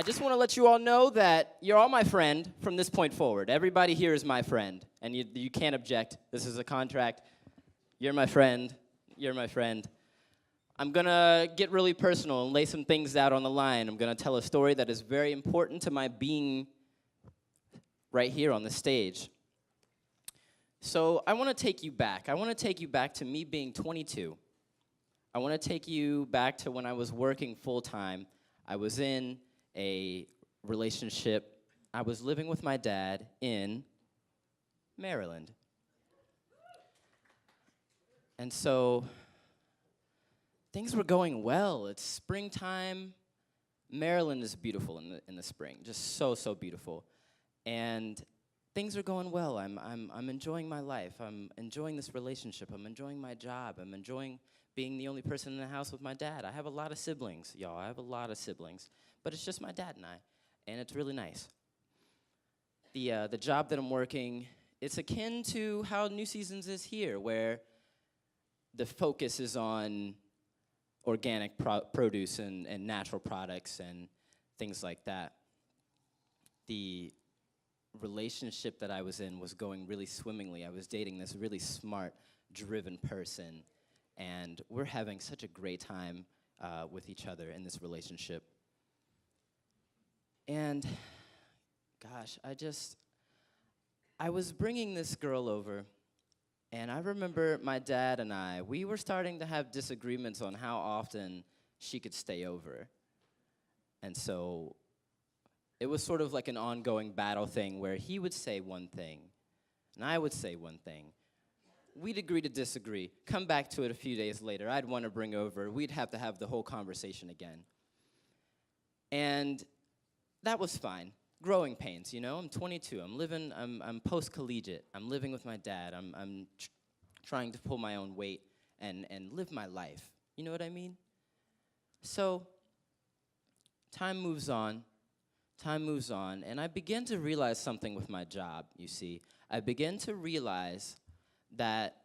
I just want to let you all know that you're all my friend from this point forward. Everybody here is my friend, and you can't object. This is a contract. You're my friend. You're my friend. I'm going to get really personal and lay some things out on the line. I'm going to tell a story that is very important to my being right here on the stage. So I want to take you back. I want to take you back to me being 22. I want to take you back to when I was working full-time. I was in a relationship. I was living with my dad in Maryland. And so things were going well. It's springtime. Maryland is beautiful in the spring, just so beautiful. And things are going well. I'm enjoying my life. I'm enjoying this relationship. I'm enjoying my job. I'm enjoying being the only person in the house with my dad. I have a lot of siblings, y'all. I have a lot of siblings. But it's just my dad and I, and it's really nice. The job that I'm working, it's akin to how New Seasons is here, where the focus is on organic produce and natural products and things like that. The relationship that I was in was going really swimmingly. I was dating this really smart, driven person, and we're having such a great time with each other in this relationship. And gosh, I was bringing this girl over, and I remember my dad and we were starting to have disagreements on how often she could stay over. And so it was sort of like an ongoing battle thing where he would say one thing, and I would say one thing. We'd agree to disagree, come back to it a few days later. I'd want to bring over, we'd have to have the whole conversation again. And that was fine. Growing pains, you know? I'm 22, I'm post-collegiate. I'm living with my dad. I'm trying to pull my own weight and live my life. You know what I mean? So time moves on, and I begin to realize something with my job, you see. I begin to realize that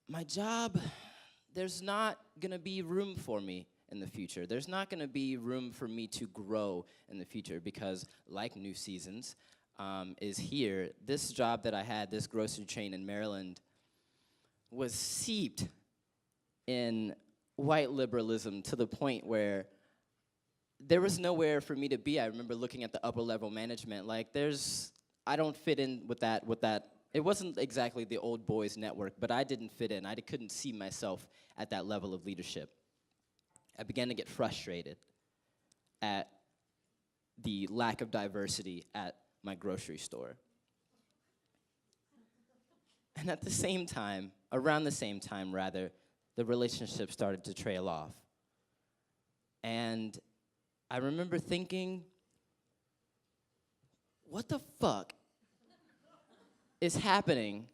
my job, there's not gonna be room for me in the future. There's not gonna be room for me to grow in the future because, like New Seasons is here, this job that I had, this grocery chain in Maryland, was seeped in white liberalism to the point where there was nowhere for me to be. I remember looking at the upper level management, like I don't fit in with that. It wasn't exactly the old boys network, but I didn't fit in. I couldn't see myself at that level of leadership. I began to get frustrated at the lack of diversity at my grocery store. And at the same time, around the same time rather, the relationship started to trail off. And I remember thinking, what the fuck is happening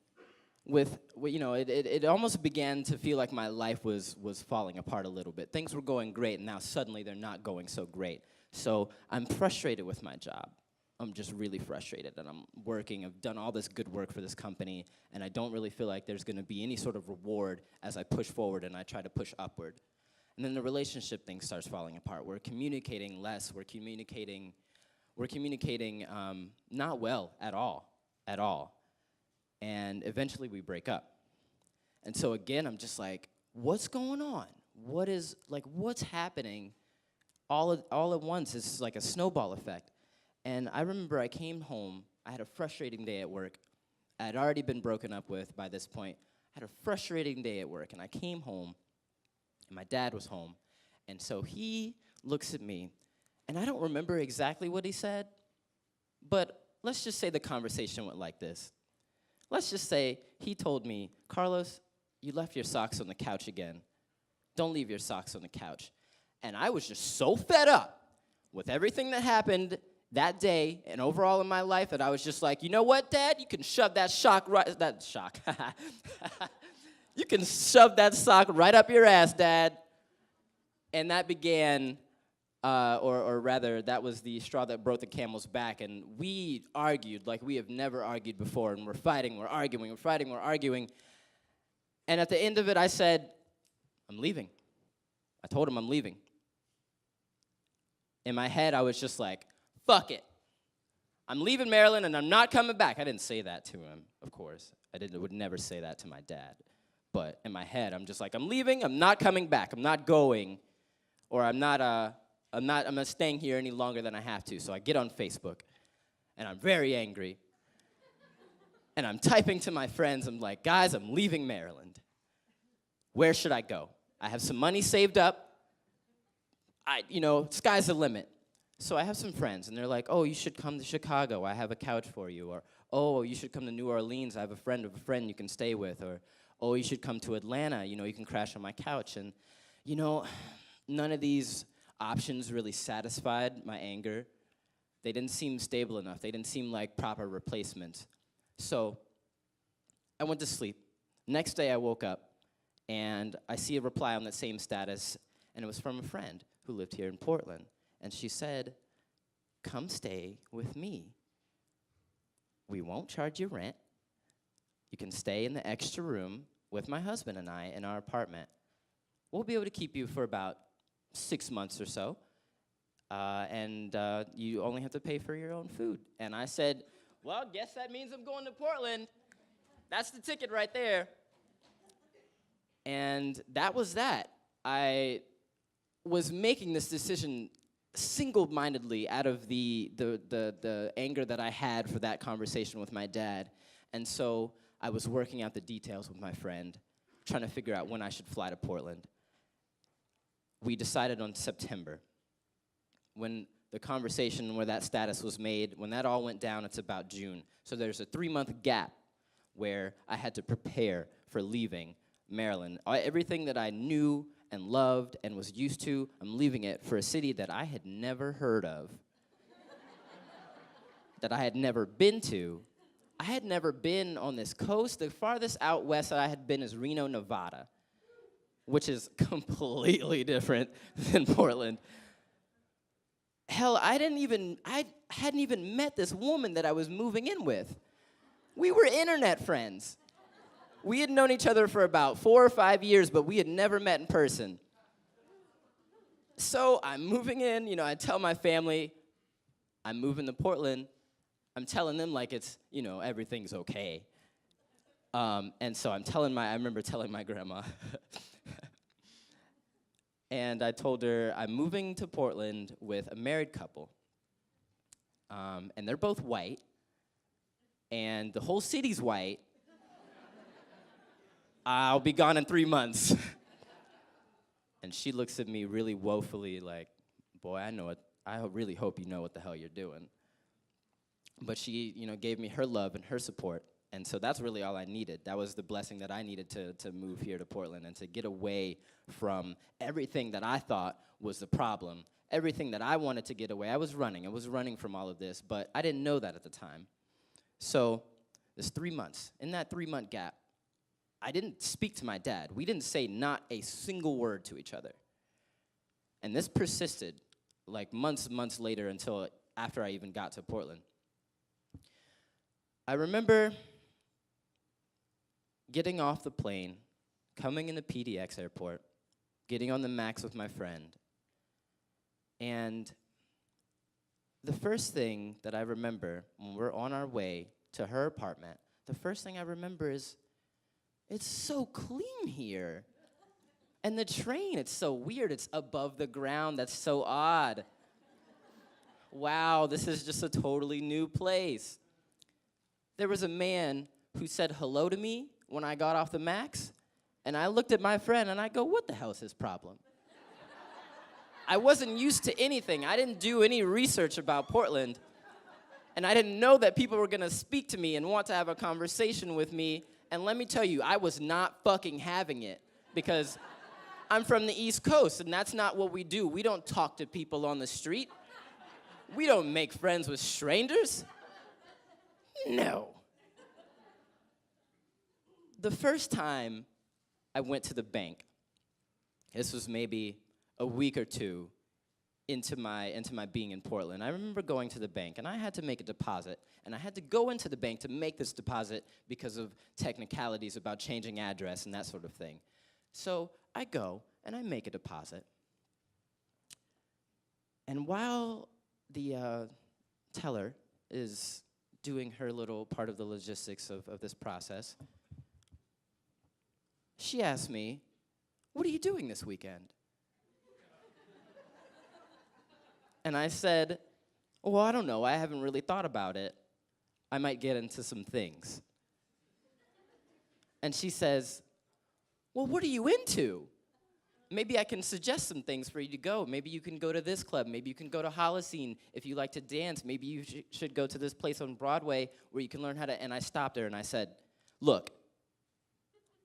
with, you know, it almost began to feel like my life was falling apart a little bit. Things were going great, and now suddenly they're not going so great. So I'm frustrated with my job. I'm just really frustrated, and I'm working. I've done all this good work for this company, and I don't really feel like there's gonna be any sort of reward as I push forward and I try to push upward. And then the relationship thing starts falling apart. We're communicating less. We're communicating not well at all. And eventually we break up. And so again, I'm just like, what's going on? What's happening all at once? It's like a snowball effect. And I remember I came home, I had a frustrating day at work. I had already been broken up with by this point. I had a frustrating day at work, and I came home, and my dad was home. And so he looks at me, and I don't remember exactly what he said, but let's just say the conversation went like this. Let's just say he told me, Carlos, you left your socks on the couch again. Don't leave your socks on the couch. And I was just so fed up with everything that happened that day and overall in my life that I was just like, you know what, Dad? You can shove that You can shove that sock right up your ass, Dad. And that began, or rather, that was the straw that broke the camel's back. And we argued like we have never argued before. And we're fighting, we're arguing, we're fighting, we're arguing. And at the end of it, I said, I'm leaving. I told him I'm leaving. In my head, I was just like, fuck it. I'm leaving Maryland and I'm not coming back. I didn't say that to him, of course. Would never say that to my dad. But in my head, I'm just like, I'm leaving, I'm not coming back. I'm not going, or I'm not staying here any longer than I have to. So I get on Facebook, and I'm very angry. And I'm typing to my friends, I'm like, guys, I'm leaving Maryland. Where should I go? I have some money saved up. Sky's the limit. So I have some friends, and they're like, oh, you should come to Chicago. I have a couch for you. Or, oh, you should come to New Orleans. I have a friend of a friend you can stay with. Or, oh, you should come to Atlanta. You can crash on my couch. And, none of these options really satisfied my anger. They didn't seem stable enough. They didn't seem like proper replacements. So I went to sleep. Next day, I woke up, and I see a reply on that same status, and it was from a friend who lived here in Portland. And she said, come stay with me. We won't charge you rent. You can stay in the extra room with my husband and I in our apartment. We'll be able to keep you for about 6 months or so. And you only have to pay for your own food. And I said, well, guess that means I'm going to Portland. That's the ticket right there. And that was that. I was making this decision single-mindedly out of the anger that I had for that conversation with my dad. And so I was working out the details with my friend, trying to figure out when I should fly to Portland. We decided on September. When the conversation where that status was made, when that all went down, it's about June. So there's a 3-month gap where I had to prepare for leaving Maryland. Everything that I knew and loved and was used to, I'm leaving it for a city that I had never heard of, that I had never been to. I had never been on this coast. The farthest out west that I had been is Reno, Nevada, which is completely different than Portland. Hell, I hadn't even met this woman that I was moving in with. We were internet friends. We had known each other for about 4 or 5 years, but we had never met in person. So I'm moving in, I tell my family, I'm moving to Portland. I'm telling them like it's, everything's okay. And so I remember telling my grandma. And I told her, I'm moving to Portland with a married couple. And they're both white. And the whole city's white. I'll be gone in 3 months. And she looks at me really woefully like, boy, I really hope you know what the hell you're doing. But she, gave me her love and her support. And so that's really all I needed. That was the blessing that I needed to move here to Portland and to get away from everything that I thought was the problem, everything that I wanted to get away. I was running from all of this, but I didn't know that at the time. So there's 3 months. In that 3-month gap, I didn't speak to my dad. We didn't say not a single word to each other. And this persisted like months later until after I even got to Portland. I remember getting off the plane, coming in the PDX airport, getting on the MAX with my friend. And the first thing that I remember when we're on our way to her apartment, the first thing I remember is, it's so clean here. And the train, it's so weird. It's above the ground. That's so odd. Wow, this is just a totally new place. There was a man who said hello to me when I got off the MAX, and I looked at my friend, and I go, what the hell's his problem? I wasn't used to anything. I didn't do any research about Portland, and I didn't know that people were going to speak to me and want to have a conversation with me. And let me tell you, I was not fucking having it, because I'm from the East Coast, and that's not what we do. We don't talk to people on the street. We don't make friends with strangers. No. The first time I went to the bank, this was maybe a week or two into my being in Portland. I remember going to the bank, and I had to make a deposit, and I had to go into the bank to make this deposit because of technicalities about changing address and that sort of thing. So I go, and I make a deposit. And while the teller is doing her little part of the logistics of this process, she asked me, "What are you doing this weekend?" And I said, "Well, I don't know. I haven't really thought about it. I might get into some things." And she says, "Well, what are you into? Maybe I can suggest some things for you to go. Maybe you can go to this club. Maybe you can go to Holocene if you like to dance. Maybe you should go to this place on Broadway where you can learn how to..." And I stopped her and I said, "Look,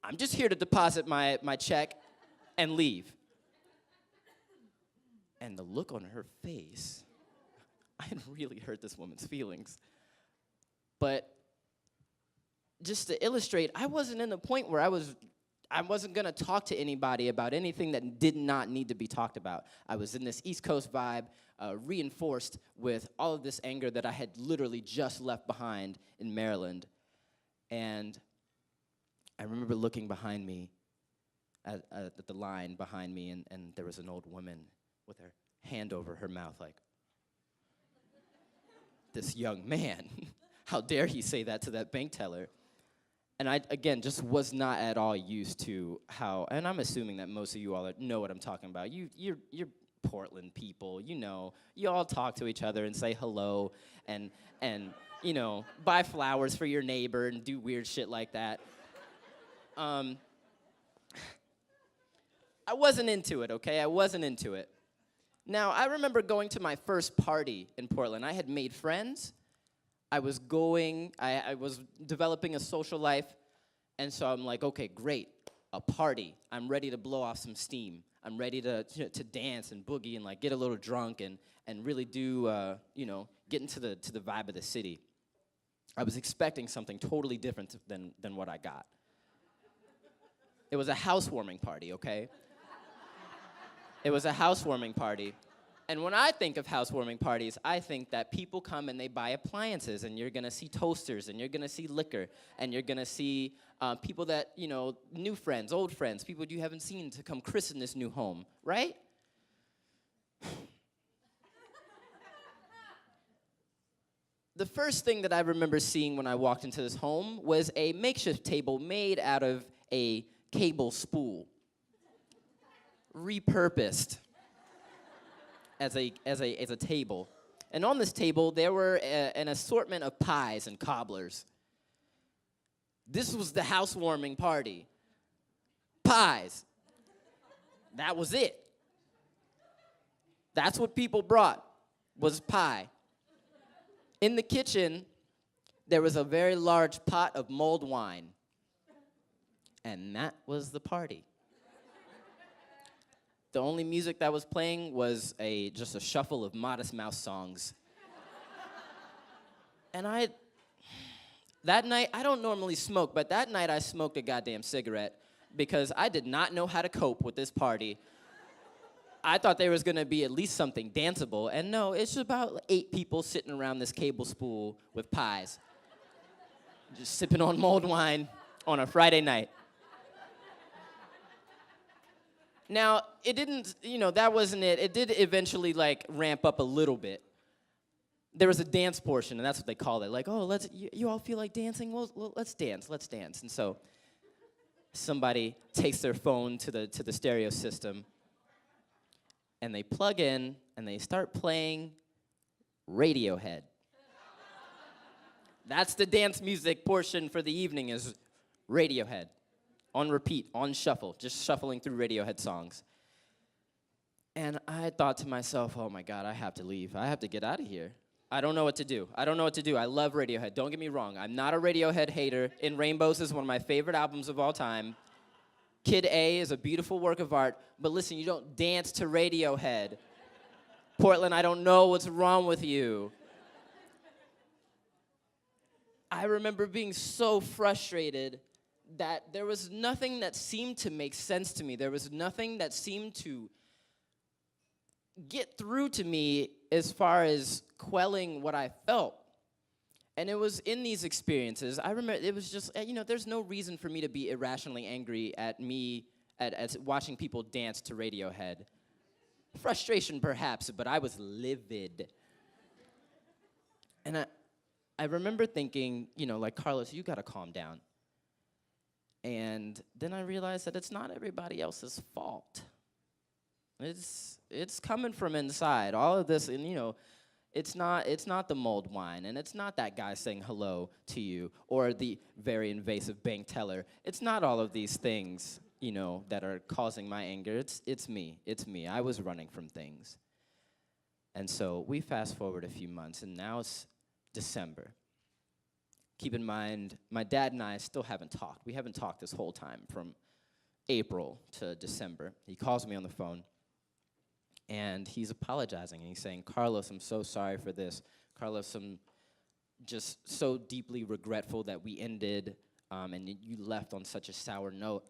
I'm just here to deposit my check and leave." And the look on her face, I had really hurt this woman's feelings. But just to illustrate, I wasn't in the point where I wasn't gonna talk to anybody about anything that did not need to be talked about. I was in this East Coast vibe, reinforced with all of this anger that I had literally just left behind in Maryland. And I remember looking behind me at the line behind me, and there was an old woman with her hand over her mouth like, "This young man, how dare he say that to that bank teller?" And I, again, just was not at all used to how, and I'm assuming that most of you all know what I'm talking about. You're Portland people, you know. You all talk to each other and say hello and you know, buy flowers for your neighbor and do weird shit like that. I wasn't into it, okay? I wasn't into it. Now, I remember going to my first party in Portland. I had made friends. I was developing a social life, and so I'm like, okay, great, a party. I'm ready to blow off some steam. I'm ready to dance and boogie and like get a little drunk and really do, you know, get into the vibe of the city. I was expecting something totally different than what I got. It was a housewarming party, okay? It was a housewarming party. And when I think of housewarming parties, I think that people come and they buy appliances, and you're gonna see toasters, and you're gonna see liquor, and you're gonna see people that, you know, new friends, old friends, people you haven't seen to come christen this new home, right? The first thing that I remember seeing when I walked into this home was a makeshift table made out of a cable spool, repurposed as a table. And on this table, there were an assortment of pies and cobblers. This was the housewarming party. Pies. That was it. That's what people brought, was pie. In the kitchen, there was a very large pot of mulled wine. And that was the party. The only music that was playing was just a shuffle of Modest Mouse songs. And that night, I don't normally smoke, but that night I smoked a goddamn cigarette because I did not know how to cope with this party. I thought there was gonna be at least something danceable, and no, it's about 8 people sitting around this cable spool with pies, just sipping on mulled wine on a Friday night. Now, it didn't, you know, that wasn't it. It did eventually, like, ramp up a little bit. There was a dance portion, and that's what they called it. Like, oh, you all feel like dancing? Well, let's dance. And so somebody takes their phone to the stereo system, and they plug in, and they start playing Radiohead. That's the dance music portion for the evening, is Radiohead. On repeat, on shuffle, just shuffling through Radiohead songs. And I thought to myself, oh my God, I have to leave. I have to get out of here. I don't know what to do. I love Radiohead, don't get me wrong. I'm not a Radiohead hater. In Rainbows is one of my favorite albums of all time. Kid A is a beautiful work of art, but listen, you don't dance to Radiohead. Portland, I don't know what's wrong with you. I remember being so frustrated that there was nothing that seemed to make sense to me. There was nothing that seemed to get through to me as far as quelling what I felt. And it was in these experiences, I remember it was just, you know, there's no reason for me to be irrationally angry at watching people dance to Radiohead. Frustration, perhaps, but I was livid. And I remember thinking, like, Carlos, you gotta calm down. And then I realized that it's not everybody else's fault. It's coming from inside. All of this, and it's not the mulled wine, and it's not that guy saying hello to you, or the very invasive bank teller. It's not all of these things, that are causing my anger. It's me. It's me. I was running from things. And so we fast forward a few months, and now it's December. Keep in mind, my dad and I still haven't talked. We haven't talked this whole time, from April to December. He calls me on the phone, and he's apologizing, and he's saying, Carlos, I'm so sorry for this. Carlos, I'm just so deeply regretful that we ended, and you left on such a sour note.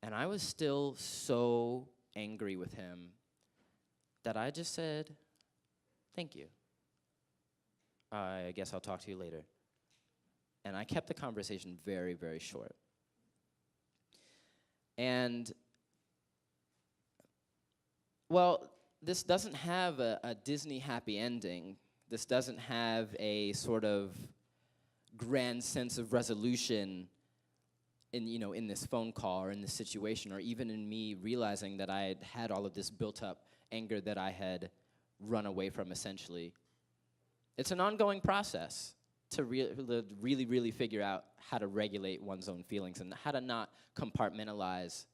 And I was still so angry with him that I just said, thank you. I guess I'll talk to you later. And I kept the conversation very, very short. And, well, this doesn't have a Disney happy ending. This doesn't have a sort of grand sense of resolution in this phone call or in this situation, or even in me realizing that I had all of this built up anger that I had run away from, essentially. It's an ongoing process to really, really figure out how to regulate one's own feelings and how to not compartmentalize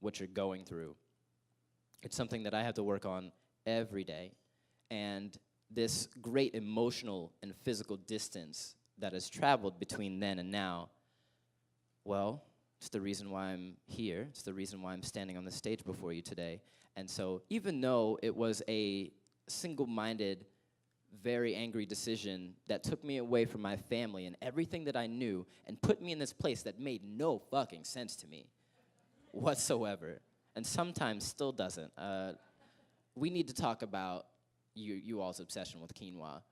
what you're going through. It's something that I have to work on every day. And this great emotional and physical distance that has traveled between then and now, well, it's the reason why I'm here. It's the reason why I'm standing on the stage before you today. And so even though it was a single-minded, very angry decision that took me away from my family and everything that I knew and put me in this place that made no fucking sense to me whatsoever, and sometimes still doesn't. We need to talk about you all's obsession with quinoa.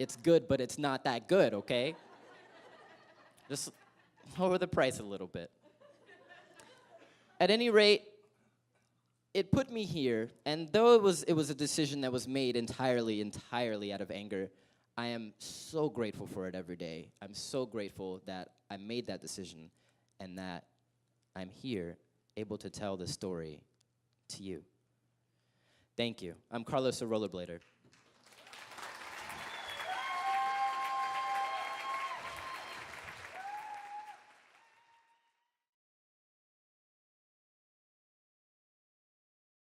It's good, but it's not that good, okay? Just lower the price a little bit. At any rate, it put me here, and though it was a decision that was made entirely out of anger, I am so grateful for it every day. I'm so grateful that I made that decision and that I'm here able to tell this story to you. Thank you. I'm Carlos the Rollerblader.